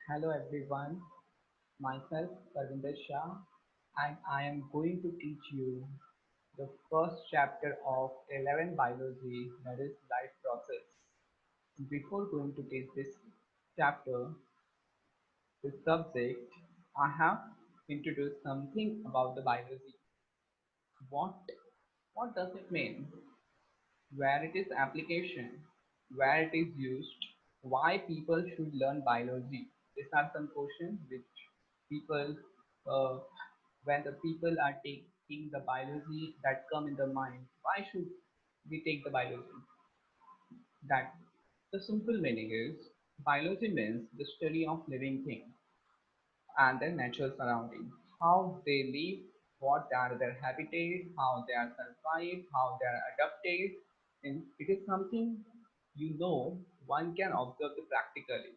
Hello everyone, myself Parvinder Shah and I am going to teach you the first chapter of 11 biology, that is life process. Before going to teach this chapter, the subject, I have introduced something about the biology. What what does it mean? Where it is application, where it is used, why people should learn biology. These are some questions which people, uh, when the people are taking the biology that come in the mind, why should we take the biology? That the simple meaning is biology means the study of living things and their natural surroundings, how they live, what are their habitat, how they are survived, how they are adapted. And it is something one can observe it practically.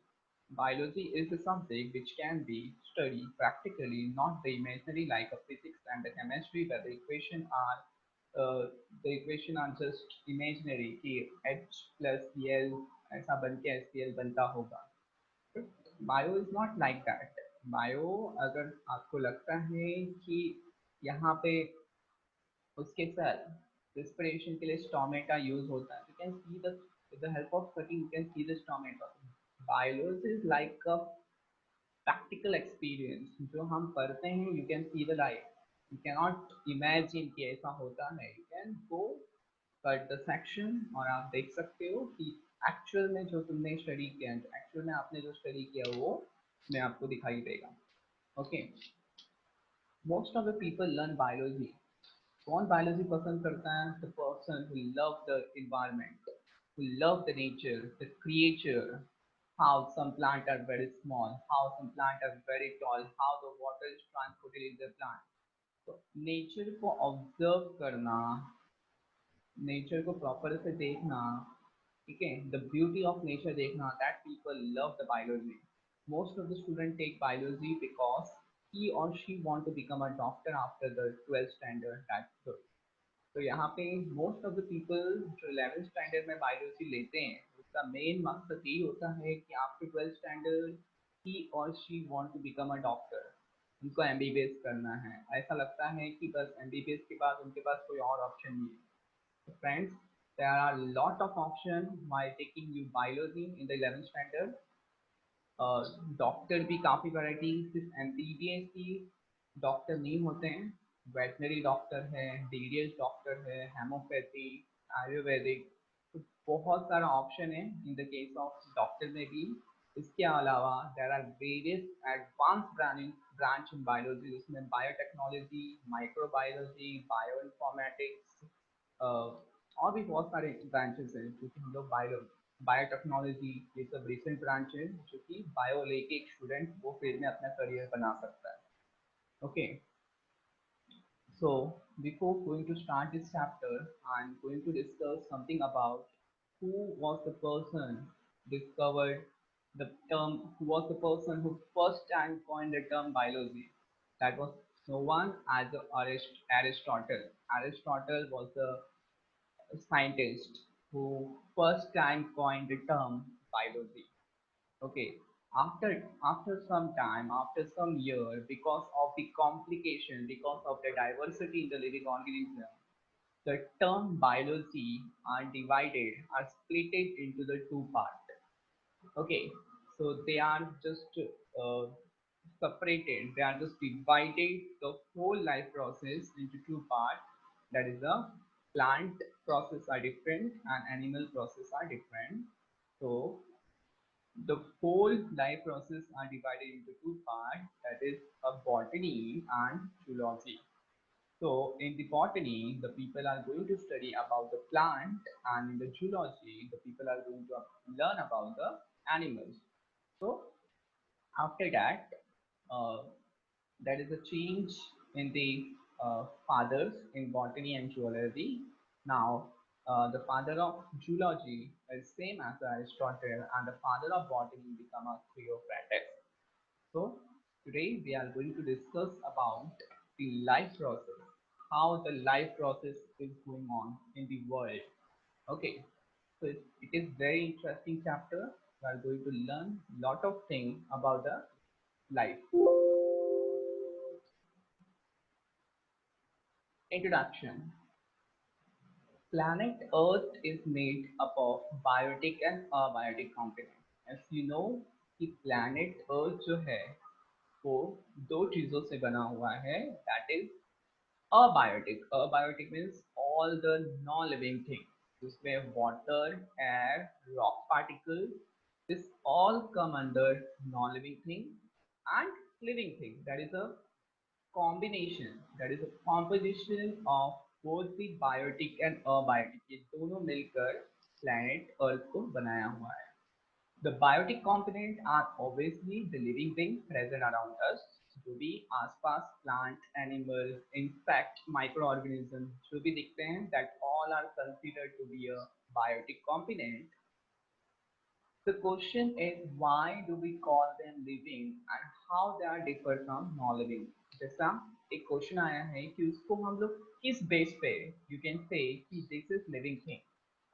Biology is a subject which can be studied practically, not the imaginary like a physics and the chemistry, where uh, the equation are just imaginary कि H plus Cl ऐसा बन के HCl बनता होगा. Bio is not like that. Bio, अगर आपको लगता है कि यहाँ पे उसके साथ रिस्पिरेशन के लिए स्टोमेटा यूज होता है, you can see the with the help of cutting you can see the stomata. Biology is like a practical experience जो हम पढ़ते हैं. You can see the light, you cannot imagine कि ऐसा होता है. You can go cut the section और आप देख सकते हो कि एक्चुअल में जो तुमने स्टडी किया, एक्चुअल में आपने जो स्टडी किया वो मैं आपको दिखाई देगा. Okay, most of the people learn biology. कौन बायोलॉजी पसंद करता है? The person who love the environment, who love the nature, the creature, how some plants are very small, how some plants are very tall, how the water is transported in the plant. तो nature को observe करना, nature को proper से देखना, ठीक है, the beauty of nature देखना, that people love the biology. Most of the student take biology because he or she want to become a doctor after the 12th standard. That's good. तो यहाँ पे most of the people जो 11th standard में biology लेते हैं, उसका main मकसद यही होता है कि आफ्टर 12th स्टैंडर्ड ही और she want to become a doctor. उनको एमबीबीएस करना है. ऐसा लगता है कि बस एमबीबीएस के बाद उनके पास कोई और ऑप्शन नहीं है. So friends, there are a lot of options while taking you biology in the 11th standard. Doctor भी काफ़ी वैरायटी, सिर्फ एमबीबीएस की डॉक्टर नहीं होते हैं. वेटनरी डॉक्टर है, डीडीएस डॉक्टर है, हेमोपैथी, आयुर्वेदिक, तो बहुत सारा ऑप्शन है in the case of doctor में भी. इसके अलावा there are various advance branch in biology, जिसमें बायोटेक्नोलॉजी, माइक्रोबायोलॉजी, बायो इन्फॉर्मेटिक्स, और भी बहुत सारे ब्रांचेस हैं जो कि हम लोग बायोटेक्नोलॉजी, ये सब रिसेंट ब्रांच है जो कि बायो लेके एक स्टूडेंट वो फील्ड में अपना करियर बना सकता है. Okay, so before going to start this chapter, I'm going to discuss something about who was the person discovered the term, who was the person who first time coined the term biology. That was no one as Aristotle. Aristotle was the scientist who first time coined the term biology. Okay, after some time, after some year, because of the complication, because of the diversity in the living organism, the term biology are divided, are splitted into the two parts. Okay, so they are just separated. They are just divided the whole life process into two parts. That is the plant process are different and animal process are different. So the whole life process are divided into two parts, that is a botany and zoology. So in the botany, the people are going to study about the plant, and in the zoology, the people are going to learn about the animals. So after that, uh, there is a change in the fathers in botany and zoology. Now, the father of zoology is same as Aristotle, and the father of botany become a Theophrastus. So today we are going to discuss about the life process, how the life process is going on in the world. Okay, so it is very interesting chapter. We are going to learn lot of things about the life. Introduction. Planet Earth is made up of biotic and abiotic components. As you know कि planet Earth जो है वो दो चीजों से बना हुआ है. That is abiotic. Abiotic means all the non-living things. जिसमें water, air, rock particles, this all come under non-living thing and living thing. That is a combination, that is a composition of both the biotic and abiotic. ये दोनों मिलकर planet Earth को बनाया हुआ है. The biotic component are obviously the living things present around us, जो भी आसपास plant, animal, insect, microorganisms जो भी दिखते हैं, that all are considered to be a biotic component. The question is why do we call them living and how they are different from non-living. जैसा एक question आया है कि उसको हम लोग किस बेस पे यू कैन से कि दिस इज लिविंग थिंग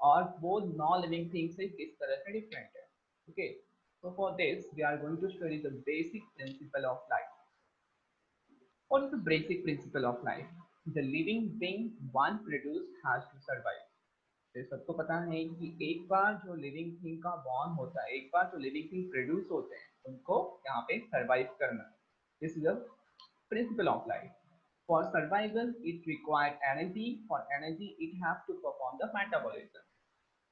और वो नॉन लिविंग थिंग से किस तरह से डिफरेंट है. Okay, so for this we are going to study the basic principle of life. What is the basic principle of life? The living being one produced has to survive. तो सबको पता है कि एक बार जो लिविंग थिंग का born होता है, एक बार जो लिविंग थिंग प्रोड्यूस होते हैं, उनको यहाँ पे सरवाइव करना है. This is the principle of life. For survival it required energy. For energy it have to perform the metabolism.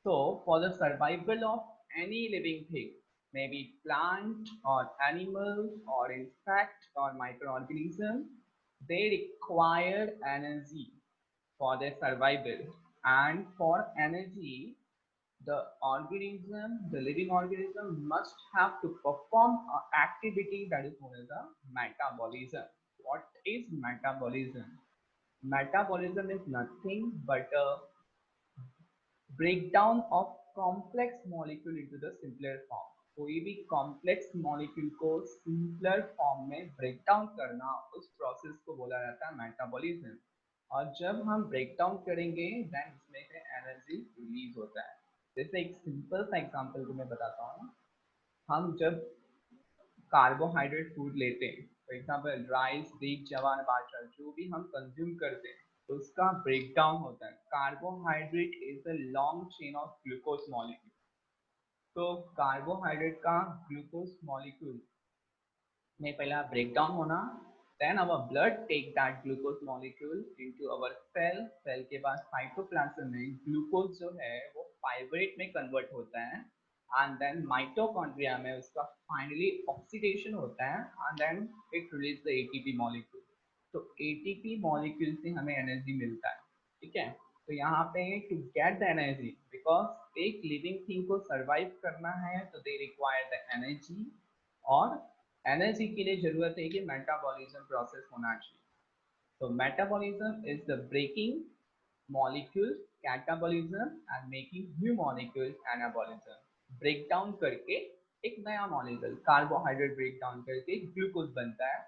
So, for the survival of any living thing, maybe plant or animal or insect or microorganism, they require energy for their survival. And for energy, the organism, the living organism must have to perform an activity that is known as a metabolism. What is metabolism? Metabolism is nothing but a breakdown of complex molecule into the simpler form. कोई भी complex molecule को simpler form में break down करना, उस process को बोला जाता है metabolism. और जब हम break down करेंगे then इसमें से energy release होता है. जैसे एक simple सा example को मैं बताता हूँ. हम जब कार्बोहाइड्रेट फूड लेते हैं, फॉर एग्जाम्पल राइस, व्हीट, जवार, बाजरा, जो भी हम कंज्यूम करते हैं उसका ब्रेक डाउन होता है. Carbohydrate is a long chain of glucose molecule. तो कार्बोहाइड्रेट का ग्लूकोज मॉलिक्यूल में पहला ब्रेक डाउन होना, then our blood take that glucose molecule into our cell के बाद साइटोप्लाज्म में ग्लूकोज जो है वो फाइब्रेट में कन्वर्ट होता है and then माइटोकॉन्ड्रिया में उसका फाइनली ऑक्सीडेशन होता है and then it release the ATP molecule. तो ATP molecule से हमें एनर्जी मिलता है. ठीक है, तो यहाँ पे to get the energy, because एक लिविंग थिंग को सर्वाइव करना है तो दे रिक्वायर द एनर्जी, और एनर्जी के लिए जरूरत है कि मेटाबॉलिज्म प्रोसेस होना चाहिए. तो metabolism is the breaking molecule catabolism and making new molecule anabolism. Break down करके एक नया मॉलिक्यूल कार्बोहाइड्रेट ब्रेक डाउन करके ग्लूकोज बनता है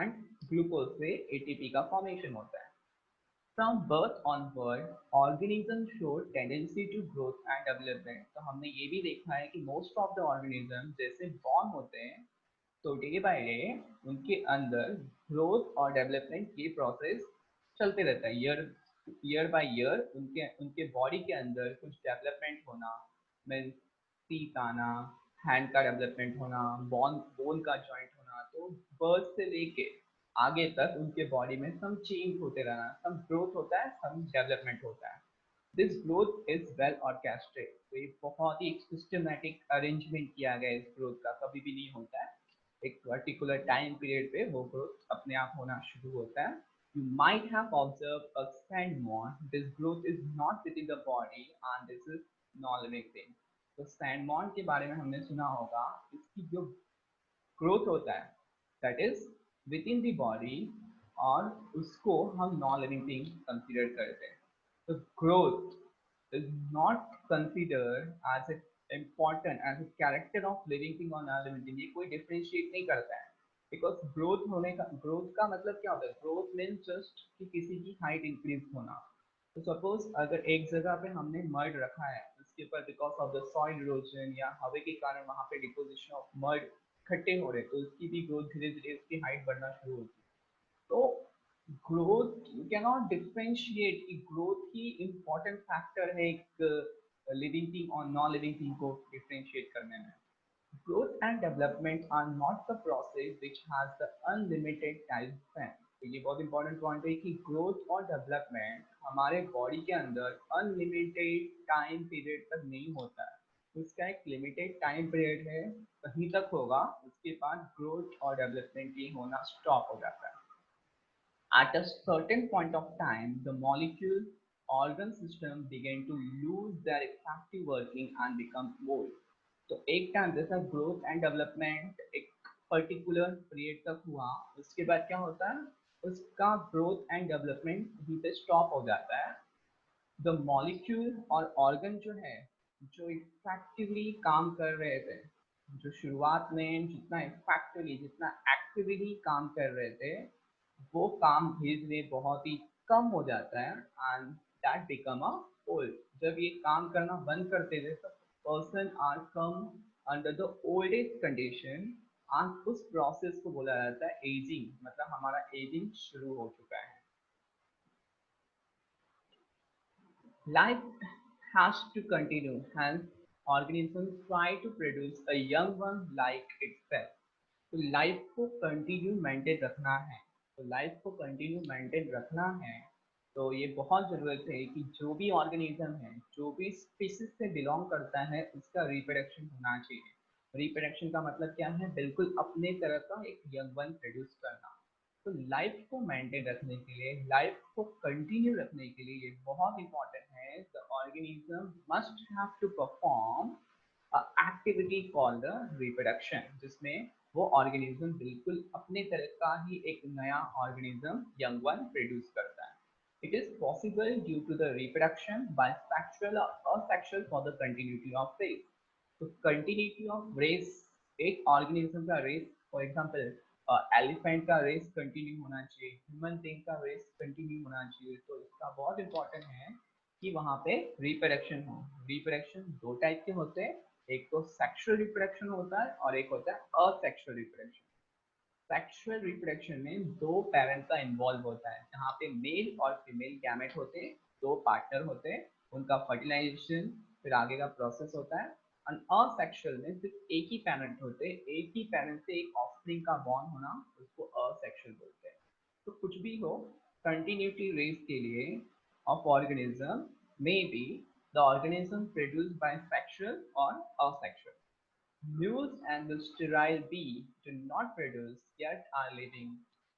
एंड ग्लूकोज से एटीपी का फॉर्मेशन होता है. From birth onward, organisms show tendency to growth and development. तो हमने ये भी देखा है कि most of the organisms जैसे born होते हैं तो डे बाय डे उनके अंदर ग्रोथ और डेवलपमेंट ये प्रोसेस चलते रहता है. ईयर बाय ईयर उनके उनके बॉडी के अंदर कुछ डेवलपमेंट होना, मीन्स टीथ आना, हैंड का डेवलपमेंट होना, बोन का जॉइंट होना. तो बर्थ से लेके आगे तक उनके बॉडी में सम चेंज होते रहना, सम ग्रोथ होता है, सम डेवलपमेंट होता है. This growth is well orchestrated. तो ये बहुत ही सिस्टमैटिक अरेंजमेंट किया गया है. इस ग्रोथ का कभी भी नहीं होता है एक पर्टिकुलर टाइम पीरियड पे वो ग्रोथ अपने आप होना शुरू होता है. You might have observed a sandworm. This growth is not within the body and this is non-living thing. तो sandworm के बारे में हमने सुना होगा. इसकी जो ग्रोथ होता है that is within the body और उसको हम non-living thing consider करते हैं. तो growth is not considered as a important as a character of living thing or non-living thing. ये कोई differentiate नहीं करता है, बिकॉज ग्रोथ होने का, ग्रोथ का मतलब क्या होता है? ग्रोथ मीन्स जस्ट कि किसी की हाइट इंक्रीज होना. तो सपोज अगर एक जगह पे हमने मड रखा है, उसके ऊपर because of the soil erosion या हवा के कारण वहाँ पे डिपोजिशन ऑफ मड इकट्ठे हो रहे, तो उसकी भी ग्रोथ धीरे धीरे उसकी हाइट बढ़ना शुरू होती है। तो ग्रोथ यू कैनॉट डिफरेंशिएट कि ग्रोथ ही इम्पोर्टेंट फैक्टर है एक लिविंग थिंग और नॉन लिविंग थिंग को डिफरेंशिएट करने में। Growth and development are not the process which has the unlimited time span. तो ये बहुत इंपॉर्टेंट पॉइंट है कि ग्रोथ और डेवलपमेंट हमारे बॉडी के अंदर अनलिमिटेड टाइम पीरियड तक नहीं होता है। उसका एक लिमिटेड टाइम पीरियड है, कहीं तक होगा, उसके बाद ग्रोथ और डेवलपमेंट ये होना स्टॉप हो जाता है। At a certain point of time, the molecule organ system began to lose their effective working and become old. तो एक टाइम जैसा ग्रोथ एंड डेवलपमेंट एक पर्टिकुलर पीरियड तक हुआ, उसके बाद क्या होता है, उसका ग्रोथ एंड डेवलपमेंट वहीं पे स्टॉप हो जाता है। द मॉलिक्यूल और ऑर्गन जो है, जो इफेक्टिवली काम कर रहे थे, जो शुरुआत में जितना इफेक्टिवली जितना एक्टिवली काम कर रहे थे, वो काम धीरे धीरे बहुत ही कम हो जाता है and that become a old. जब ये काम करना बंद करते थे तो person are come under the old age condition and उस प्रोसेस को बोला जाता है एजिंग, मतलब हमारा एजिंग शुरू हो चुका है। Life has to continue, hence organisms try to produce a young one like itself. तो लाइफ को कंटिन्यू मेंटेन रखना है, तो लाइफ को कंटिन्यू मेंटेन रखना है, तो ये बहुत ज़रूरत है कि जो भी ऑर्गेनिज्म है, जो भी स्पीसीज से बिलोंग करता है, उसका रिप्रोडक्शन होना चाहिए। रिप्रोडक्शन का मतलब क्या है, बिल्कुल अपने तरह का एक यंग वन प्रोड्यूस करना। तो लाइफ को मेंटेन रखने के लिए, लाइफ को कंटिन्यू रखने के लिए ये बहुत इंपॉर्टेंट है, the organism must have to perform activity called reproduction, जिसमें वो ऑर्गेनिज्म बिल्कुल अपने तरह का ही एक नया ऑर्गेनिज्म यंग वन प्रोड्यूस करता है। It is possible due to the reproduction by sexual or asexual for the continuity of race. तो कंटिन्यूटी ऑफ रेस, एक ऑर्गेनिज्म का रेस, फॉर एग्जांपल एलिफेंट का रेस कंटिन्यू होना चाहिए, ह्यूमन बीइंग का race continue होना चाहिए, तो इसका बहुत इंपॉर्टेंट है कि वहाँ पे रिप्रोडक्शन हो। रिप्रोडक्शन दो टाइप के होते हैं, एक तो सेक्सुअल रिप्रोडक्शन होता है और एक होता है असेक्सुअल रिप्रोडक्शन। सेक्सुअल रिप्रोडक्शन में दो पेरेंट का इन्वॉल्व होता है, जहाँ पे मेल और फीमेल गैमेट होते हैं, दो पार्टनर होते हैं, उनका फर्टिलाइजेशन फिर आगे का प्रोसेस होता है। और असेक्सुअल में सिर्फ एक ही पेरेंट होते हैं, एक ही पेरेंट से एक ऑफस्प्रिंग का बॉर्न होना, उसको असेक्सुअल बोलते हैं। तो कुछ भी हो, कंटिन्यूटी रेस के लिए of organism may be the organism produced by sexual और asexual. Mules and the sterile bee do not produce yet are living.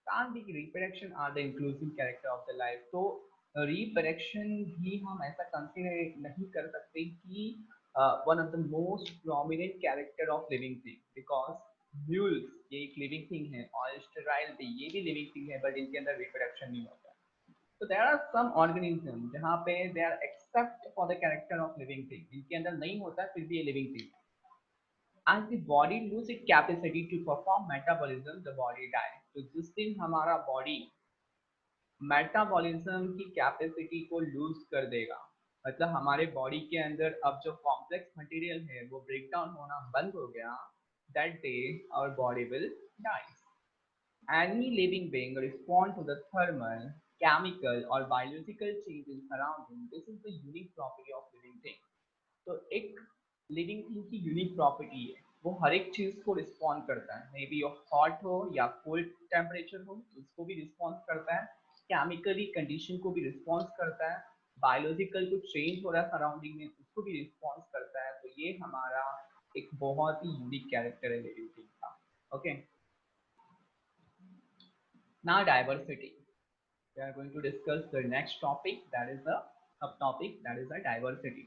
Can't be reproduction are the inclusive character of the life. तो reproduction भी हम ऐसा consider नहीं कर सकते कि one of the most prominent character of living thing, because mules ये एक living thing है और sterile bee ये भी living thing है, but इनके अंदर reproduction नहीं होता है। तो there are some organisms जहाँ पे they are except for the character of living thing, इनके अंदर नहीं होता है फिर भी ये living thing है। As the body lose its capacity to perform metabolism, the body die. तो जिस दिन हमारा बॉडी मेटाबॉलिज्म की कैपेसिटी को लूज कर देगा, मतलब हमारे बॉडी के अंदर अब जो कॉम्प्लेक्स मटेरियल है वो ब्रेक डाउन होना बंद हो गया, that day our body will die. Any living being respond to the thermal, chemical or biological change in surrounding. This is the unique property of living thing. तो एक living thing की unique property है, वो हर एक चीज को respond करता है, मे बी वो हॉट हो या कोल्ड टेम्परेचर हो उसको भी रिस्पॉन्स करता है, केमिकली कंडीशन को भी रिस्पॉन्स करता है, बायोलॉजिकल कुछ चेंज हो रहा है सराउंडिंग में उसको भी रिस्पॉन्स करता है। तो ये हमारा एक बहुत ही यूनिक कैरेक्टर है लिविंग थिंग का। Okay, now diversity, we are going to discuss the next topic, that is the subtopic, that is the diversity.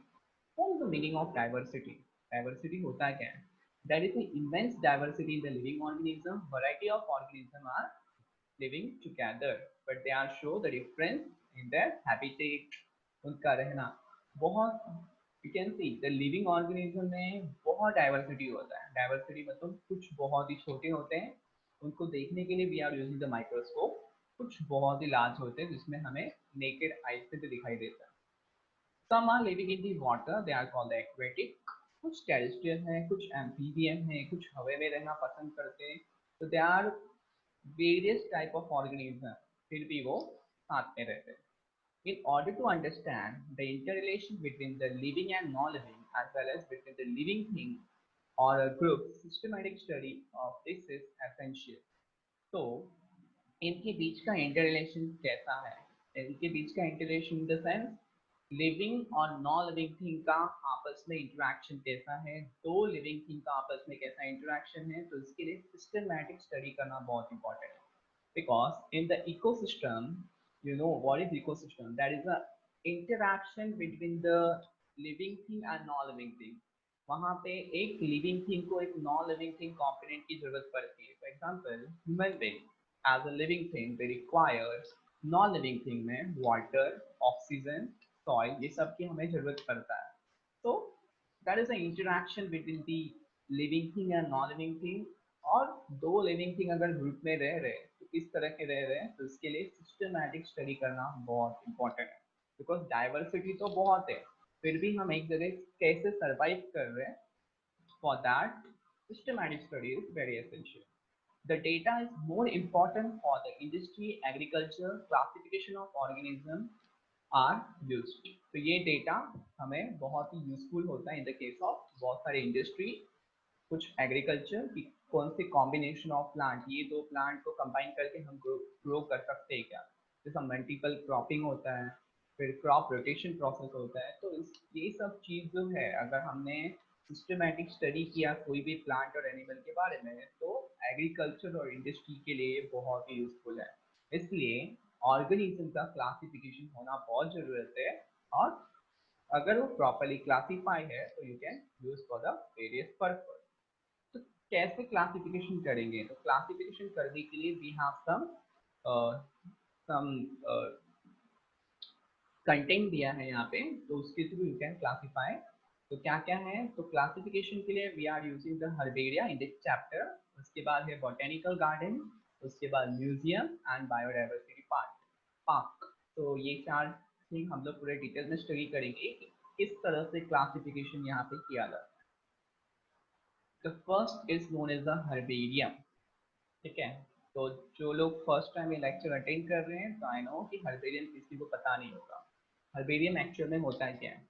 What is the meaning of diversity? Diversity होता क्या है? There is an immense diversity in the living organism. Variety of organisms are living together, but they are show the difference in their habitat. उनका रहना बहुत, you can see the living organism में बहुत diversity होता है। Diversity मतलब कुछ बहुत ही छोटे होते हैं, उनको देखने के लिए we are using the microscope, कुछ बहुत ही लार्ज होते हैं जिसमें हमें नेकेड आई से भी दिखाई देता है। Some are living in the water, they are called aquatic. कुछ टेरेस्ट्रियल है, कुछ एम्फीबियन है, कुछ हवा में रहना पसंद करते हैं. तो they are various type of organism, फिर भी वो साथ में रहते हैं. In order to understand the interrelation between the living and non-living as well as between the living thing or a group, systematic study of this is essential. तो इनके बीच का इंटररिलेशन कैसा है, इनके बीच का इंटररिलेशन इन द सेंस लिविंग और non living thing का आपस में इंटरेक्शन कैसा है, दो लिविंग थिंग का आपस में कैसा इंटरेक्शन है. तो इसके लिए सिस्टमैटिक स्टडी करना बहुत इंपॉर्टेंट है. Because in the ecosystem, you know what is ecosystem? That is the interaction between the living thing and non-living thing. वहाँ पे एक लिविंग थिंग को एक नॉन लिविंग थिंग कॉम्पोनेंट की जरूरत पड़ती है. For example human being as a living thing they requires non living thing में वाटर, ऑक्सीजन, सॉइल, ये सब की हमें जरूरत पड़ता है. तो that is the interaction between the living thing and non living thing. और दो लिविंग थिंग अगर ग्रुप में रह रहे तो किस तरह के रह रहे हैं, तो इसके लिए सिस्टमैटिक स्टडी करना बहुत इंपॉर्टेंट है. बिकॉज डाइवर्सिटी तो बहुत है, फिर भी हम एक जगह कैसे सरवाइव कर रहे हैं, for that systematic study is very essential. The data is more important for the industry, agriculture, classification of organism are used. तो ये डेटा हमें बहुत ही यूजफुल होता है इन द केस ऑफ बहुत सारे इंडस्ट्री, कुछ एग्रीकल्चर की कौन से कॉम्बिनेशन ऑफ प्लांट, ये दो प्लांट को कंबाइन करके हम ग्रो कर सकते हैं क्या, जैसा मल्टीपल क्रॉपिंग होता है, फिर क्रॉप रोटेशन प्रोसेस होता है. तो ये सब चीज़ जो है अगर हमने सिस्टमेटिक स्टडी किया कोई भी प्लांट और एनिमल के बारे में, तो एग्रीकल्चर और इंडस्ट्री के लिए बहुत ही यूजफुल है. इसलिए ऑर्गेनिज्म का क्लासिफिकेशन होना बहुत ज़रूरत है. और अगर वो प्रॉपरली क्लासीफाई है तो you can use for the various purpose. तो कैसे क्लासिफिकेशन करेंगे, तो क्लासिफिकेशन करने के लिए वी हैव सम कंटेंट दिया है यहाँ पे, तो उसके थ्रू यू कैन क्लासीफाई. तो क्या क्या है, तो क्लासिफिकेशन के लिए we are using the herbaria in this chapter. उसके बाद है बॉटेनिकल गार्डन, उसके बाद म्यूजियम एंड बायोडाइवर्सिटी पार्क. तो ये चार थिंग हम लोग पूरे डिटेल में स्टडी करेंगे कि किस तरह से क्लासिफिकेशन यहाँ पे किया जाता है. The first is known as the herbarium. ठीक है. तो जो लोग फर्स्ट टाइम ये लेक्चर अटेंड कर रहे हैं, तो आई नो कि हर्बेरियम किसी को पता नहीं होगा. हर्बेरियम एक्चुअल में होता है क्या है,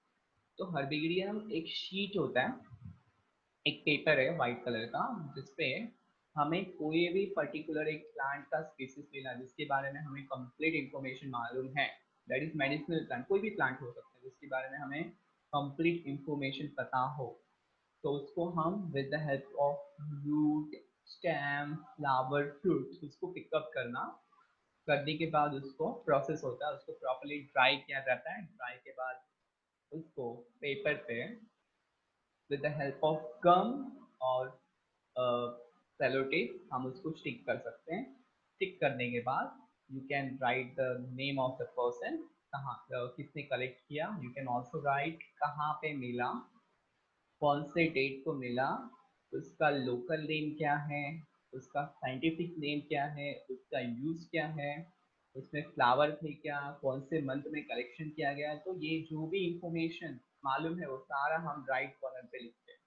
तो हर्बेरियम एक शीट होता है, एक पेपर है वाइट कलर का, जिसपे हमें कोई भी पर्टिकुलर एक प्लांट का स्पीसीज मिला जिसके बारे में हमें कंप्लीट इंफॉर्मेशन मालूम है. दैट इज मेडिसिनल प्लांट, कोई भी प्लांट हो सकता है जिसके बारे में हमें कंप्लीट इंफॉर्मेशन पता हो. तो उसको हम with the help of root, stem, flower, fruit उसको पिकअप करने के बाद उसको प्रोसेस होता है, उसको प्रॉपरली ड्राई किया जाता है. ड्राई के बाद उसको पेपर पे विद द हेल्प ऑफ गम और सेलो टेप हम उसको स्टिक कर सकते हैं. स्टिक करने के बाद you can write the name of the person, कहाँ किसने कलेक्ट किया. यू कैन ऑल्सो राइट कहाँ पे मिला, कौन से डेट को मिला, उसका लोकल नेम क्या है, उसका साइंटिफिक नेम क्या है, उसका यूज क्या है, उसमें फ्लावर थे क्या, कौन से मंथ में कलेक्शन किया गया है. तो ये जो भी इंफॉर्मेशन मालूम है वो सारा हम राइट कॉर्नर पे लिखते हैं.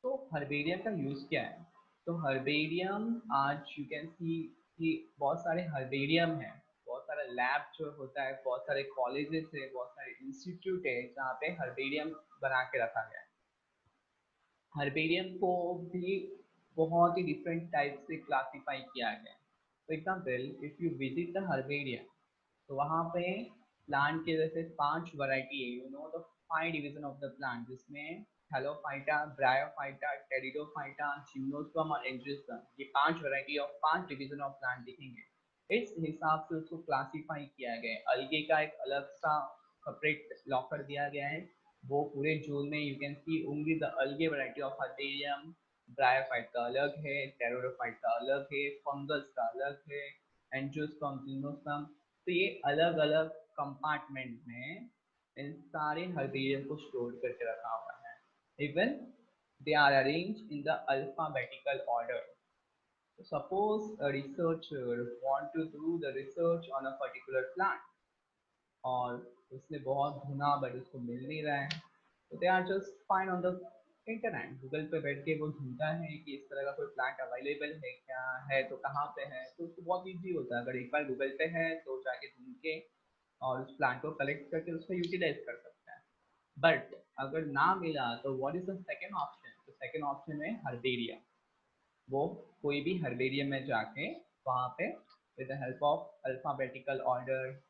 तो हर्बेरियम का यूज क्या है, तो हर्बेरियम आज यू कैन सी कि बहुत सारे हर्बेरियम है, बहुत सारा लैब जो होता है, बहुत सारे कॉलेजेस है, बहुत सारे इंस्टीट्यूट है जहाँ पे हर्बेरियम बना के रखा गया है. हर्बेरियम को भी बहुत ही डिफरेंट टाइप से क्लासीफाई किया गया है. For example if you visit the herbarium, तो वहाँ पे प्लांट के जैसे 5 वैरायटी है, you know the 5 division of the plant, जिसमें हेलोफाइटा, ब्रायोफाइटा, टेरिडोफाइटा, जिम्नोस्पर्म और एंजियोस्पर्म, ये 5 variety of 5 division of plant दिखेंगे. इस हिसाब से उसको क्लासीफाई किया गया है. अलगे का एक अलग सा सेपरेट लॉकर दिया गया है, वो पूरे जोन में you can see only the अलगे वैरायटी ऑफ हर्बेरियम. ब्रायोफाइट का अलग है, टेरिडोफाइट का अलग है, फंगस का अलग है, एंजियोस्पर्म, जिम्नोस्पर्म. तो ये अलग अलग कंपार्टमेंट में इन सारे हर्बेरियम को स्टोर करके रखा हुआ है. Even they are arranged in the alphabetical order. Suppose a researcher want to do the research on a particular plant, और उसने बहुत ढूंढा बट उसको मिल नहीं रहा है। तो they are just find on the internet, Google पे बैठ के वो ढूंढता है कि इस तरह का कोई प्लांट अवेलेबल है क्या, है तो कहाँ पे है। तो उसको बहुत ईजी होता है, अगर एक बार गूगल पे है तो जाके ढूंढ के और उस प्लांट को कलेक्ट करके उसको यूटिलाइज कर सकता है। बट अगर ना मिला तो what is the second option? तो सेकेंड ऑप्शन है हर्बेरिया। वो कोई भी हर्बेरियम में जाके वहाँ पे with the help of alphabetical order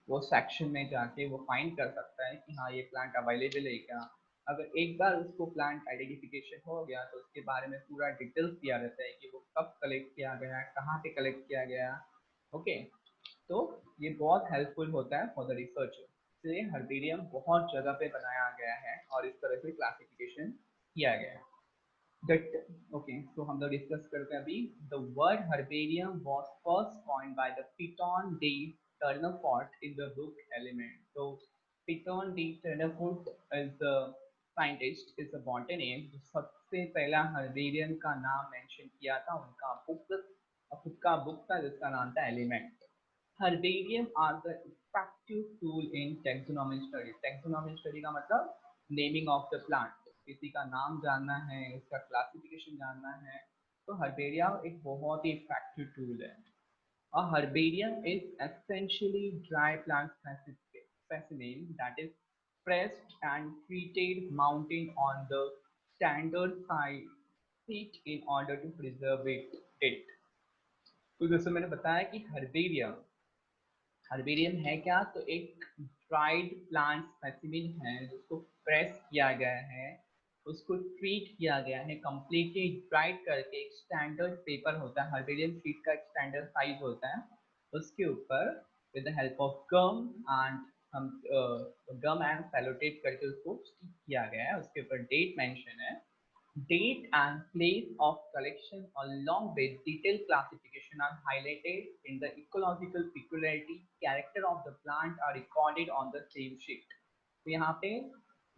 वो सेक्शन में जाके वो फाइंड कर सकता है कि हाँ ये प्लांट अवेलेबल है क्या। अगर एक बार उसको प्लांट आइडेंटिफिकेशन हो गया तो उसके बारे में पूरा डिटेल्स दिया रहता है कि वो कब कलेक्ट किया गया, कहाँ पे कलेक्ट किया गया। ओके, तो ये बहुत हेल्पफुल होता है फॉर द रिसर्चर। इसलिए हर्बेरियम बहुत जगह पे बनाया गया है और इस तरह से क्लासिफिकेशन किया गया है। That okay, so हम लोग डिस्कस करते हैं अभी। The word herbarium was first coined by the Piton de Turnefort in the book Element. So Piton de Turnefort is the scientist, is a botanist जो सबसे पहला हर्बेरियम का नाम मेंशन किया था। उनका बुक, खुद का बुक था जिसका नाम था element. Herbarium are the effective tool in taxonomy study. Taxonomy study का मतलब नेमिंग ऑफ द प्लांट, किसी का नाम जानना है, इसका क्लासिफिकेशन जानना है, तो हर्बेरिया एक बहुत ही इफेक्टिव टूल है। A herbarium is essentially dry plant specimen that is pressed and treated mounted on the standard side seat in order to preserve it। तो जैसे मैंने बताया कि हर्बेरियम है क्या, तो एक ड्राइड प्लांट स्पेसिमिन है जिसको प्रेस किया गया है, उसको ट्रीट किया गया है, कम्प्लीटली ड्राइड करके एक स्टैंडर्ड पेपर होता है, हर्बेरियम शीट का एक स्टैंडर्ड साइज होता है, उसके ऊपर with the help of gum and हम गम एंड सेलोटेप करके उसको स्टिक किया गया है। उसके ऊपर डेट मेंशन है, date and place of collection along with detailed classification are highlighted in the ecological peculiarity character of the plant are recorded on the same sheet। तो यहाँ पे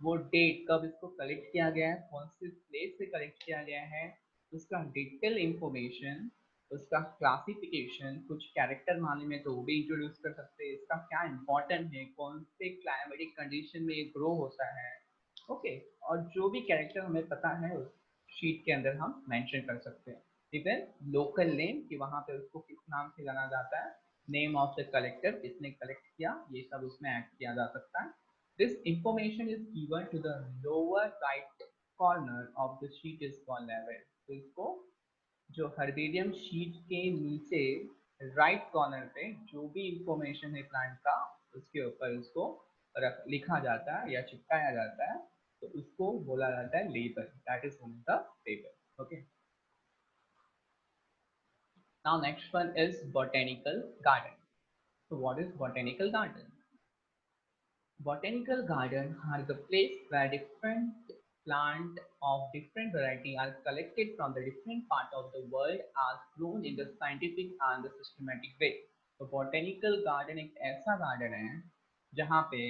वो डेट कब इसको कलेक्ट किया गया है, कौन से प्लेस से कलेक्ट किया गया है, उसका डिटेल इंफॉर्मेशन, उसका क्लासिफिकेशन, कुछ कैरेक्टर माने में तो वो भी इंट्रोड्यूस कर सकते हैं, इसका क्या इंपॉर्टेंट है, कौन से क्लाइमेटिक कंडीशन में ये ग्रो होता है। ओके, और जो भी कैरेक्टर हमें पता है उस शीट के अंदर हम मेंशन कर सकते हैं। इवन लोकल नेम कि वहाँ पे उसको किस नाम से जाना जाता है, नेम ऑफ द कलेक्टर, किसने कलेक्ट किया, ये सब उसमें ऐड किया जा सकता है। This information is given to the lower right corner of the sheet is called लेवल। तो इसको जो हर्बेरियम शीट के नीचे राइट कॉर्नर पे जो भी इंफॉर्मेशन है प्लांट का, उसके ऊपर उसको लिखा जाता है या चिपकाया जाता है, तो उसको बोला जाता है label, that is one the label. Okay, now next one is botanical garden। so what is botanical garden? Botanical garden are the place where different plant of different variety are collected from the different part of the world are grown in the scientific and the systematic way। तो botanical garden एक ऐसा garden है जहाँ पे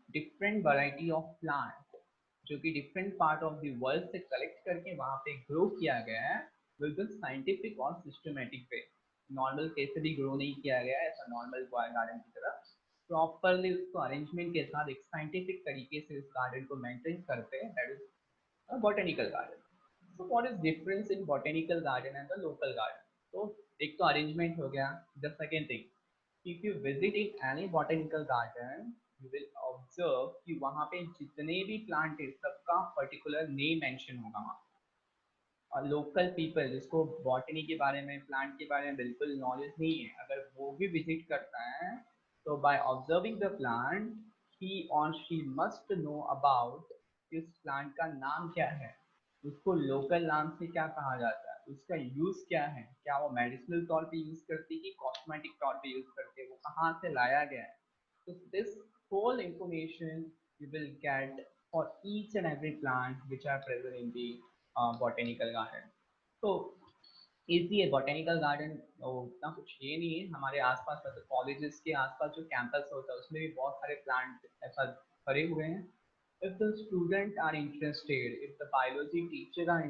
different variety of plant जो कि different part of the world से collect करके वहाँ पे grow किया गया है with the scientific और systematic way। नॉर्मल कैसे भी ग्रो नहीं किया गया है ऐसा नॉर्मल गार्डन की तरह, प्रॉपरली उसको अरेंजमेंट के साथ एक साइंटिफिक तरीके से उस गार्डन को मेंटेन करते हैं, that is botanical garden. So what is difference in botanical garden and the local garden? तो एक तो अरेंजमेंट हो गया। The second thing, if you visit in any botanical garden you will observe कि वहाँ पे जितने भी प्लांट है सबका पर्टिकुलर नेम मेंशन होगा वहाँ। और लोकल पीपल जिसको बॉटनी के बारे में, प्लांट के बारे में बिल्कुल नॉलेज नहीं है, अगर वो भी विजिट करता है तो बाय ऑब्जर्विंग द प्लांट ही और शी मस्ट नो अबाउट इस प्लांट का नाम क्या है, उसको लोकल नाम से क्या कहा जाता है, उसका यूज क्या है, क्या वो मेडिसिनल तौर पे यूज करती है कि कॉस्मेटिक तौर पे यूज करती है, वो कहाँ से लाया गया है। तो this whole information you will get for each and every plant which are present in the botanical garden। तो इजी है बॉटेनिकल गार्डन, उतना कुछ ये नहीं है। हमारे आसपास मतलब कॉलेजेस के आसपास जो कैंपस होता है उसमें भी बहुत सारे प्लांट ऐसा भरे हुए हैं। if the student are interested, if the biology teacher are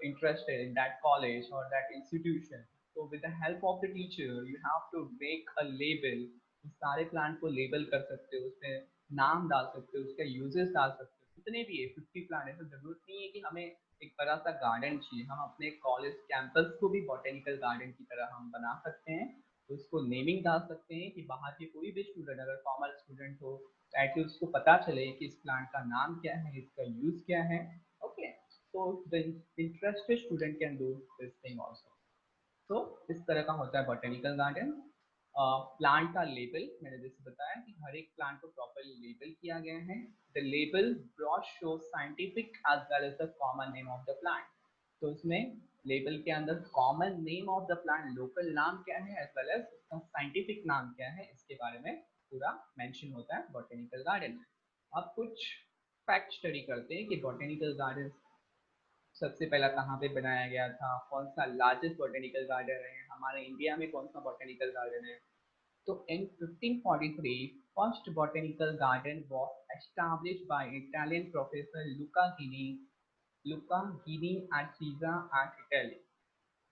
interested in that college or that institution, so with the help of the teacher you have to make a label सारे plant को label कर सकते हो, उसमें नाम डाल सकते हो, उसका यूजेस डाल सकते हो, जितने भी है 50 प्लांट है। तो जरूरत नहीं है कि हमें एक बड़ा सा गार्डन चाहिए, हम अपने कॉलेज कैंपस को भी बॉटेनिकल गार्डन की तरह हम बना सकते हैं। तो उसको नेमिंग डाल सकते हैं कि बाहर के कोई भी स्टूडेंट अगर कॉमर्स स्टूडेंट हो, एटलीस्ट उसको पता चले कि इस प्लांट का नाम क्या है, इसका यूज क्या है। Okay, so the interested student can do this thing also. तो इस तरह का होता है बॉटेनिकल गार्डन। प्लांट का लेबल मैंने जैसे बताया कि हर एक प्लांट को प्रॉपरली लेबल किया गया है। The label broad show scientific as well as the common name of the plant. तो उसमें लेबल के अंदर common name of the plant, local नाम क्या है, एज वेल एज उसका साइंटिफिक नाम क्या है, इसके बारे में पूरा मेंशन होता है बॉटेनिकल गार्डन में। अब कुछ फैक्ट स्टडी करते हैं कि बॉटेनिकल गार्डन सबसे पहला कहाँ पे बनाया गया था, कौन सा लार्जेस्ट बॉटेनिकल गार्डन है, हमारे इंडिया में कौन सा बॉटेनिकल गार्डन है। तो in 1543 first botanical garden was established by Italian professor Luca Ghini at Pisa at Italy।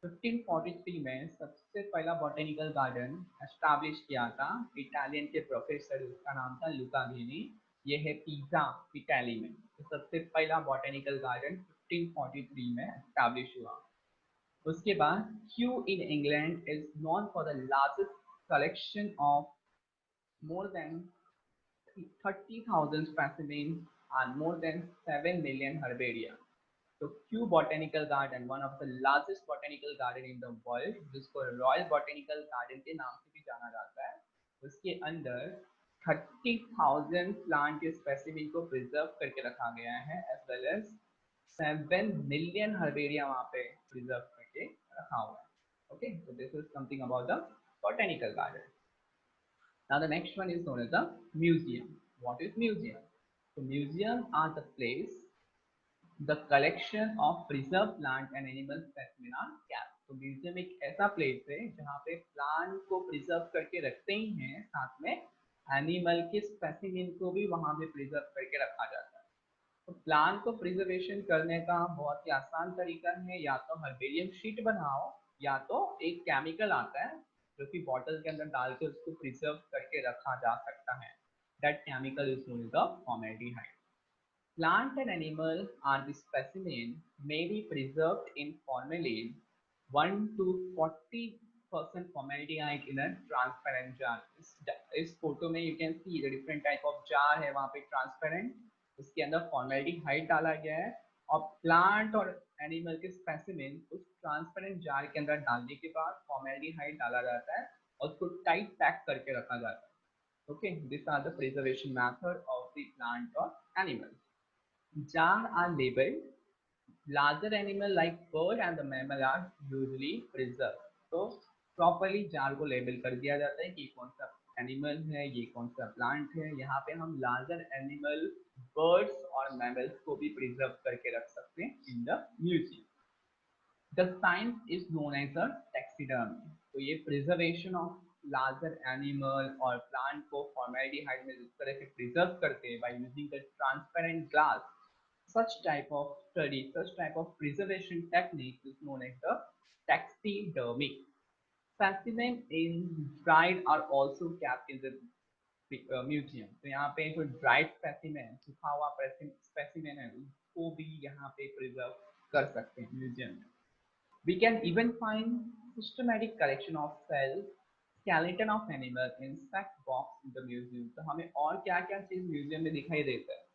1543 में सबसे पहला बॉटेनिकल गार्डन एस्टैब्लिश किया था इटालियन के प्रोफेसर, उसका नाम था लुका घिनी। ये है पिज़ा, इटाली में। तो सबसे पहला बॉटेनिकल गार्डन 1543 में एस्टैब्लिश हुआ। उसके बाद Q in England is known for the largest collection of more than 30,000 specimens and more than 7 million herbaria। तो Q botanical garden one of the largest botanical garden in the world, जिसको royal botanical garden के नाम से भी जाना जाता है, उसके अंदर 30,000 प्लांट के स्पेसिमिन को प्रिजर्व करके रखा गया है, as well as 7 million herbaria वहाँ पे प्रिजर्व करके रखा हुआ है। Okay, so this is something about the botanical garden। Now the next one is known as the museum. What is museum? So museum are the place the collection of preserved plant and animal specimen are kept। तो museum एक ऐसा place है जहाँ पे plant को preserve करके रखते ही हैं, साथ में एनिमल के स्पेसिमिन को भी वहाँ पे प्रिजर्व करके रखा जाता है। तो प्लांट को प्रिजर्वेशन करने का बहुत ही आसान तरीका है, या तो हर्बेरियम शीट बनाओ, या तो एक केमिकल आता है जो कि बॉटल के अंदर डाल के उसको प्रिजर्व करके रखा जा सकता है। That chemical is known as the formaldehyde. Plant and animal are the specimen may be preserved in formalin 1 to 40% formaldehyde in a transparent jar। इस फोटो में you can see the different type of jar है वहाँ पे transparent, उसके अंदर formaldehyde डाला गया है, और प्लांट और एनिमल के स्पेसिमेन उस ट्रांसपेरेंट जार के अंदर डालने के बाद formaldehyde डाला जाता है और उसको टाइट पैक करके रखा जाता है। Okay, this are the preservation method of the plant और animal. Jar are labeled, larger animal like bird and the mammal are usually preserved। तो प्रॉपरली जार को लेबल कर दिया जाता है कि कौन सा एनिमल है, ये कौन सा प्लांट है। यहाँ पे हम लार्जर एनिमल, बर्ड्स और मैमल्स को भी प्रिजर्व करके रख सकते हैं in the museum. The science is known as a taxidermy. तो ये प्रिजर्वेशन ऑफ लार्जर एनिमल और प्लांट को फॉर्मेल्डिहाइड में जिस तरह से प्रिजर्व करते हैं by using the transparent glass, such type of study, such type of preservation technique is known as the taxidermy। Specimen in dried are also kept in the museum. तो यहाँ पे जो ड्राइड स्पेसिमेन, सूखा हुआ specimen है, उसको भी यहाँ पे प्रिजर्व कर सकते हैं म्यूजियम में। We can even find systematic collection of cells, skeleton of animal, insect box in the museum। तो हमें और क्या क्या चीज म्यूजियम में दिखाई देता है।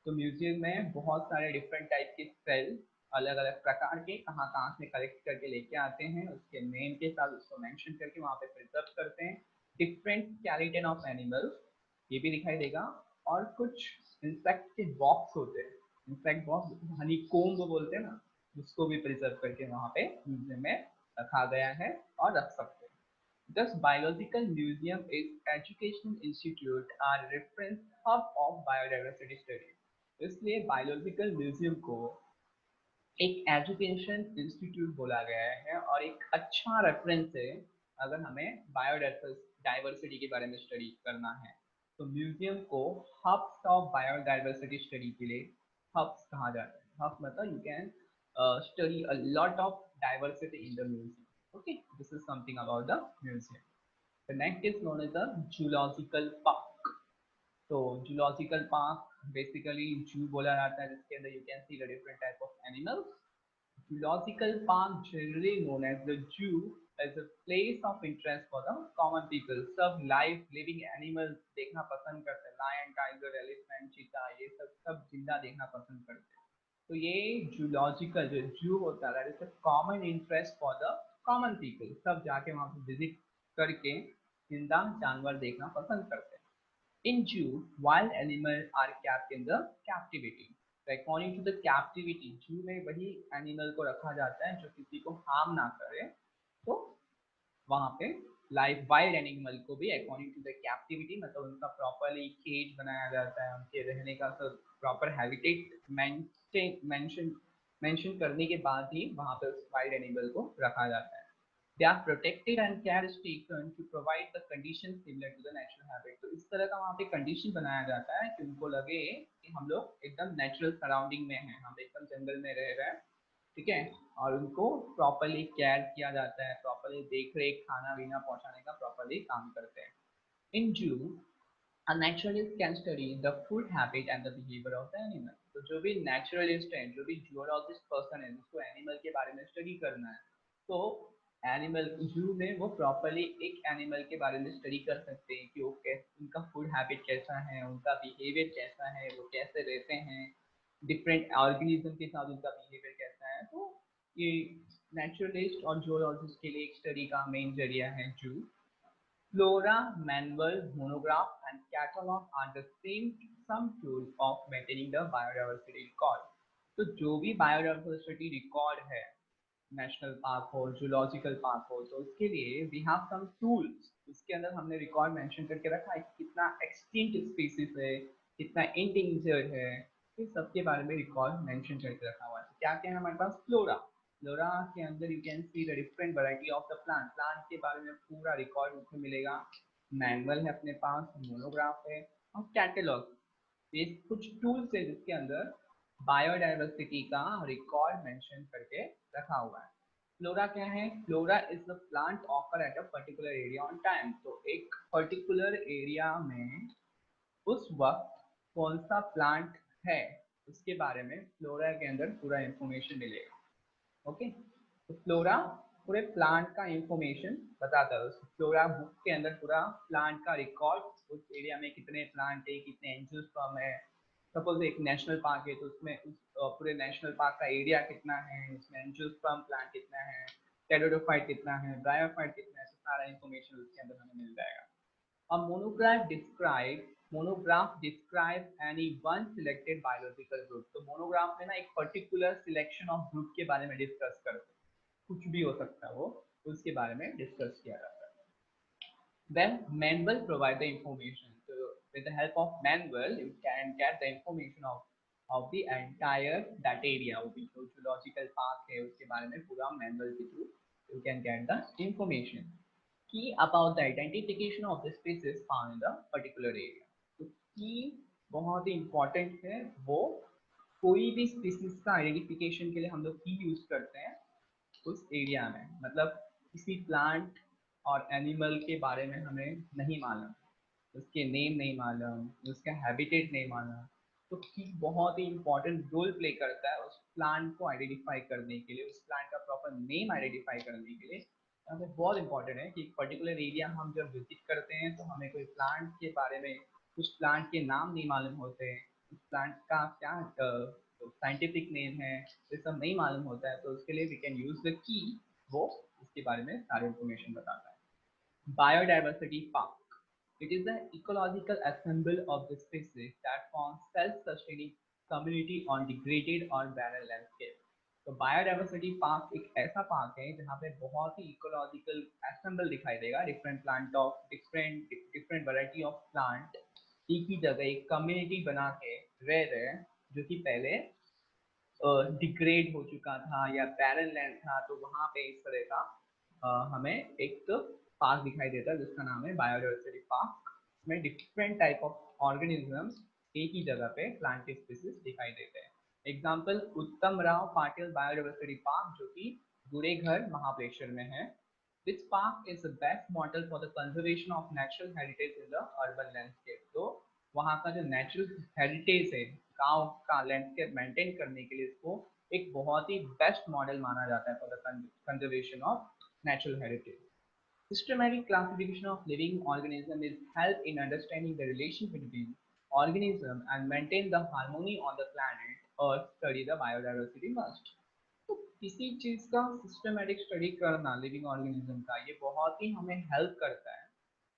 तो म्यूजियम में बहुत सारे डिफरेंट टाइप के सेल, अलग अलग प्रकार के, कहाँ कहाँ से कलेक्ट करके लेके आते हैं, उसके नेम के साथ उसको मेंशन करके वहाँ पे प्रिजर्व करते हैं। डिफरेंट स्केलेटन ऑफ एनिमल्स, ये भी दिखाई देगा। और कुछ इंसेक्ट के बॉक्स होते हैं, इंसेक्ट बॉक्स हनी कोम्ब बोलते हैं ना, उसको भी प्रिजर्व करके वहाँ पे म्यूजियम में रखा गया है और रख सकते हैं। Thus, biological museum is educational institute are reference hub of biodiversity study। इसलिए बायोलॉजिकल म्यूजियम को एक एजुकेशन इंस्टीट्यूट बोला गया है और एक अच्छा रेफरेंस है अगर हमें बायोडाइवर्सिटी के बारे में स्टडी करना है। तो म्यूजियम को हब्स ऑफ बायोडाइवर्सिटी स्टडी के लिए हब्स कहा जाता है। हब मतलब you can study a lot of diversity in the museum. Okay, this is something about the museum. The next is known as a zoological park. तो zoological park basically zoo बोला जाता है जिसके अंदर you can see the different type of animals. Zoological park generally known as the zoo as a place of interest for the common people. सब live living animals देखना पसंद करते हैं, lion, tiger, elephant, cheetah ये सब जिंदा देखना पसंद करते हैं. तो ये जूलॉजिकल जो जू होता है that is a common interest for the common people. सब जाके वहाँ पे विजिट करके जिंदा जानवर देखना पसंद करते हैं. In zoo, wild animals are kept in the captivity. So according to the captivity, zoo में वही एनिमल को रखा जाता है जो किसी को हार्म ना करे. तो वहाँ पे लाइव वाइल्ड एनिमल को भी अकॉर्डिंग टू द कैप्टिविटी मतलब उनका प्रॉपरली केज बनाया जाता है, उनके रहने का सब प्रॉपर हैबिटेट मेंशन मेंशन करने के बाद ही वहाँ पे उस वाइल्ड एनिमल को रखा जाता है. They are protected and care is taken to provide the conditions similar to the natural habitat. तो इस तरह का वहाँ पे कंडीशन बनाया जाता है कि उनको लगे कि हम लोग एकदम नेचुरल सराउंडिंग में हैं, हम एकदम जंगल में रह रहे हैं, ठीक है. और उनको प्रॉपरली केयर किया जाता है, प्रॉपरली देख रेख खाना पीना पहुँचाने का प्रॉपरली काम करते हैं. इन जू a naturalist can study the food habit and the behavior of the animal. तो जो भी नेचुरलिस्ट है, जो भी जूलॉजिस्ट पर्सन है जिसको एनिमल के बारे में स्टडी करना है, तो एनिमल जू में वो प्रॉपरली एक एनिमल के बारे में स्टडी कर सकते हैं कि वो कैसे, उनका फूड हैबिट कैसा है, उनका बिहेवियर कैसा है, वो कैसे रहते हैं, डिफरेंट ऑर्गेनिज्म के साथ उनका बिहेवियर कैसा है. तो ये नेचुरलिस्ट और जूलॉजिस्ट के लिए एक स्टडी का मेन जरिया है जू. Flora, manual, monograph, and catalog are the some tools of maintaining the biodiversity record. तो जो भी बायोडाइवर्सिटी रिकॉर्ड है, नेशनल पार्क हो, जूलॉजिकल पार्क हो, तो उसके लिए वी हैव सम टूल्स. उसके अंदर हमने रिकॉर्ड मेंशन करके रखा है कि कितना एक्सटिंक्ट स्पीसीज है, कितना इंडेंजर्ड है, इस सब के बारे में रिकॉर्ड मेंशन करके रखा हुआ है. क्या क्या है हमारे पास? फ्लोरा. फ्लोरा के अंदर you can see the different variety of the plant. Plant के बारे में पूरा रिकॉर्ड उसमें मिलेगा. मैनुअल है अपने पास, मोनोग्राफ है और कैटलॉग. ये कुछ टूल्स है जिसके अंदर बायोडाइवर्सिटी का रिकॉर्ड मेंशन करके रखा हुआ है. फ्लोरा क्या है? Flora is the plant offer at a particular area on time. तो एक पर्टिकुलर एरिया में उस वक्त कौन सा प्लांट है उसके बारे में फ्लोरा के अंदर पूरा इंफॉर्मेशन मिलेगा. ओके. तो फ्लोरा पूरे प्लांट का इंफॉर्मेशन बताता है. उस फ्लोरा बुक के अंदर पूरा प्लांट का रिकॉर्ड, उस एरिया में कितने प्लांट है, कितने एंजियोस्पर्म है. सपोज एक नेशनल पार्क है तो उसमें उस पूरे नेशनल पार्क का एरिया कितना है, उसमें एंजियोस्पर्म प्लांट कितना है, टेरिडोफाइट कितना है, ब्रायोफाइट कितना है, तो सारा इंफॉर्मेशन उसके अंदर हमें मिल जाएगा. A monograph describes any one selected biological group. तो monograph में ना एक particular selection of group के बारे में डिस्कस करते हैं. कुछ भी हो सकता है वो, उसके बारे में डिस्कस किया जाता है. Then manual provide the information. So with the help of manual, you can get the information of the entire that area. वो भी जो zoological park है उसके बारे में पूरा manual के through you can get the information. Key about the identification of the species found in the particular area. तो key बहुत ही important है. वो कोई भी species का identification के लिए हम लोग key use करते हैं उस एरिया में. मतलब किसी प्लांट और एनिमल के बारे में हमें नहीं मालूम, उसके नेम नहीं मालूम, उसका हैबिटेट नहीं मालूम, तो की बहुत ही इंपॉर्टेंट रोल प्ले करता है उस प्लांट को आइडेंटिफाई करने के लिए, उस प्लांट का प्रॉपर नेम आइडेंटिफाई करने के लिए. यहाँ पे बहुत इंपॉर्टेंट है कि एक पर्टिकुलर एरिया हम जब विजिट करते हैं तो हमें कोई प्लांट के बारे में, उस प्लांट के नाम नहीं मालूम होते हैं, उस प्लांट का क्या साइंटिफिक नेम है, ये सब नहीं मालूम होता है, तो उसके लिए we can use the key. वो इसके बारे में सारी इंफॉर्मेशन बताता है. Biodiversity park. It is the ecological assemble of the species that forms self-sustaining community on degraded or barren landscape. तो बायोडाइवर्सिटी पार्क एक ऐसा पार्क है जहाँ पे बहुत ही इकोलॉजिकल एसेंबल दिखाई देगा. Different plant of different variety of plant एक ही जगह एक कम्युनिटी बना के रह रहे हैं जो कि पहले डिग्रेड हो चुका था या बैरन लैंड था. तो वहाँ पे इस तरह का हमें एक पार्क दिखाई देता है जिसका नाम है बायोडाइवर्सिटी पार्क. इसमें डिफरेंट टाइप ऑफ ऑर्गेनिजम्स एक ही जगह पे प्लांट के स्पीसीज दिखाई देते हैं. एग्जाम्पल उत्तम राव पाटिल बायोडाइवर्सिटी पार्क जो कि गुड़ेघर महाबलेश्वर में है. Which park is the best model for the conservation of natural heritage in the urban landscape? तो वहाँ का जो नेचुरल हेरिटेज है, गांव का लैंडस्केप मेंटेन करने के लिए इसको एक बहुत ही बेस्ट मॉडल माना जाता है for the conservation of natural heritage. Systematic classification of living organisms is help in understanding the relation between organism and maintain the harmony on the planet or study the biodiversity must. तो किसी चीज का systematic study करना living organism का ये बहुत ही हमें help करता है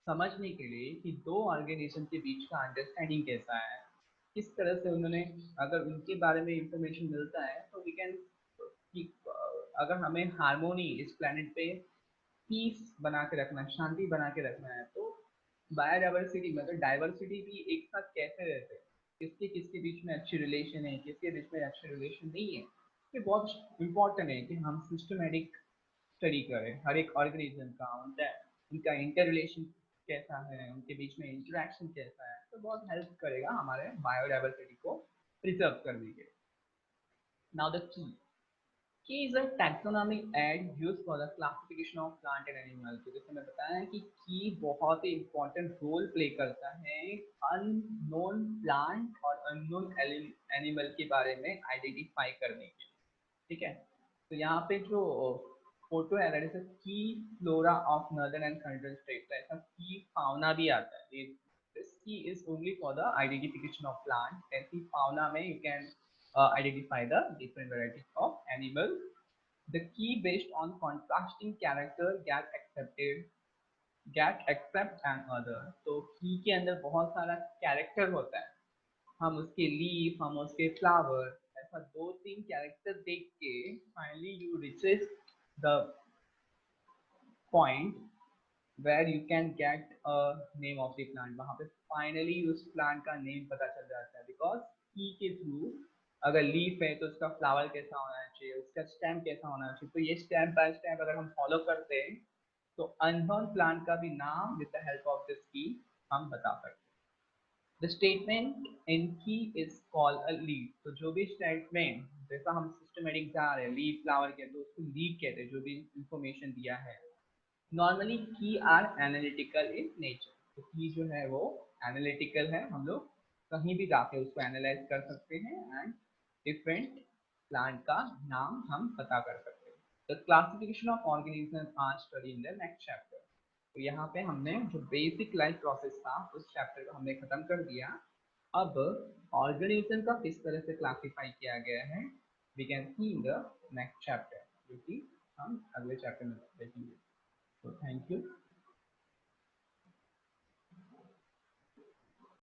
समझने के लिए कि दो ऑर्गेनिज्म के बीच का अंडरस्टैंडिंग कैसा है, किस तरह से उन्होंने, अगर उनके बारे में इंफॉर्मेशन मिलता है तो वी कैन, अगर हमें हारमोनी इस प्लेनेट पे पीस बना के रखना है, शांति बना के रखना है, तो बायोडाइवर्सिटी मतलब डाइवर्सिटी भी एक साथ कैसे रहते हैं, किसके किसके बीच में अच्छी रिलेशन है, किसके बीच में अच्छी रिलेशन नहीं है, ये बहुत इंपॉर्टेंट है कि हम सिस्टमेटिक स्टडी करें हर एक ऑर्गेनिज्म का, उनका उनका इंटर रिलेशन कैसा है, उनके बीच में इंटरेक्शन कैसा है, तो बहुत हेल्प करेगा हमारे बायोडाइवर्सिटी को प्रिजर्व करने के लिए। Now the key Key is a taxonomic aid used for the classification of plant and animal। तो जैसे मैं बताया कि की बहुत ही इम्पोर्टेंट रोल प्ले करता है अननोन प्लांट और अननोन एनिमल के बारे में आइडेंटिफाई करने के लिए, ठीक है। तो यहाँ पे जो फोटो है दैट इज की flora of northern and central state, तो ऐसा की फाउना भी आता है। दिस की is only for the identification of plant, ऐसी फाउना में you can identify the different varieties of animals. The key based on contrasting character get accept and other। तो key के अंदर बहुत सारा कैरेक्टर होता है, हम उसके लीफ, हम उसके फ्लावर, ऐसा दो तीन कैरेक्टर देख के finally you reaches the point where you can get a name of the plant. वहां पे फाइनली उस प्लांट का नेम पता चल जाता है, बिकॉज की के थ्रू अगर लीफ है तो उसका फ्लावर कैसा होना चाहिए, उसका स्टेम कैसा होना चाहिए, तो ये स्टेप बाय स्टेप अगर हम फॉलो करते हैं तो अननोन प्लांट का भी नाम with the help of this की हम बता सकते हैं। द स्टेटमेंट इन की इज कॉल्ड अ लीड। तो जो भी स्टेटमेंट, जैसा हम सिस्टमेटिक जा रहे हैं लीड फ्लावर के, तो उसको लीड कहते हैं जो भी इंफॉर्मेशन दिया है। नॉर्मली की आर एनालिटिकल इन नेचर। तो की जो है वो एनालिटिकल है, हम लोग कहीं भी जाके उसको एनालाइज कर सकते हैं एंड डिफरेंट प्लांट का नाम हम पता कर सकते हैं। The classification of organism are study in the next chapter. तो यहाँ पे हमने जो बेसिक लाइफ प्रोसेस था उस चैप्टर को हमने खत्म कर दिया। अब ऑर्गेनिज्म का किस तरह से क्लासिफाई किया गया है we can see in the next chapter, जो कि हम अगले चैप्टर में देखेंगे। So thank you.